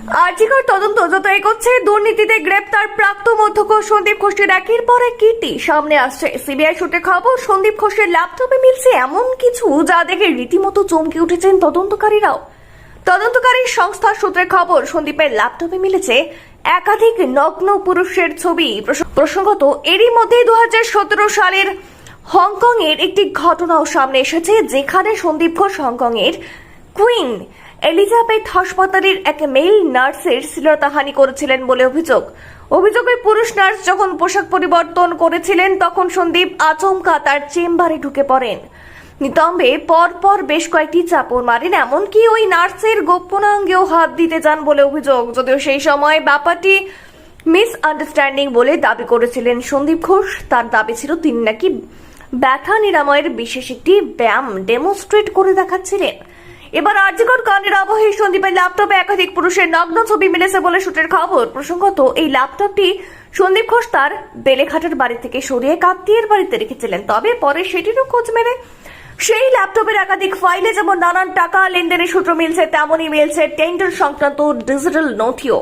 আর্জিকর তদন্ত যত এগোচ্ছে, দুর্নীতিতে গ্রেপ্তার প্রাক্তন অধ্যক্ষ সন্দীপ ঘোষের একের পর এক কীর্তি সামনে আসছে। সিবিআই সূত্রে খবর, সন্দীপ ঘোষের ল্যাপটপে মিলছে এমন কিছু যা দেখে রীতিমতো চমকে উঠেছেন তদন্তকারীরাও। তদন্তকারী সংস্থার সূত্রে খবর, সন্দীপের ল্যাপটপে মিলেছে একাধিক নগ্ন পুরুষের ছবি। প্রসঙ্গত, এরই মধ্যে 2017 সালের হংকং এর একটি ঘটনাও সামনে এসেছে, যেখানে সন্দীপ ঘোষ হংকং এর কুইন এলিজাবেথ হাসপাতালের এক মেল নার্সের শ্লীলতাহানি করেছিলেন বলে অভিযোগ। অভিযোগে পুরুষ নার্স যখন পোশাক পরিবর্তন করেছিলেন, তখন সন্দীপ আচমকা তার চেম্বারে ঢুকে পড়েন। নিতম্বে পরপর বেশ কয়েকটি চাপড় মারেন, এমনকি ওই নার্সের গোপনাঙ্গেও হাত দিতে যান বলে অভিযোগ। যদিও সেই সময় ব্যাপারটি মিসআন্ডারস্ট্যান্ডিং বলে দাবি করেছিলেন সন্দীপ ঘোষ। তার দাবি ছিল তিনি নাকি ব্যথা নিরাময়ের বিশেষ একটি ব্যায়াম ডেমোস্ট্রেট করে দেখাচ্ছিলেন। এবার আর্জিকর কাণ্ডের আবহে সন্দীপের ল্যাপটপে একাধিক পুরুষের নগ্ন ছবি মিলেছে বলে সূত্রের খবর। প্রসঙ্গত, এই ল্যাপটপটি সন্দীপ ঘোষ তার বেলেঘাটার বাড়ি থেকে সরিয়ে কাত্তিয়ের বাড়িতে রেখেছিলেন। তবে পরে সেটিরও খোঁজ মেলে সেই ল্যাপটপের একাধিক ফাইলে যেমন নানান টাকা লেনদেনের সূত্র মিলছে, তেমনই মিলছে টেন্ডার সংক্রান্ত ডিজিটাল নথিও।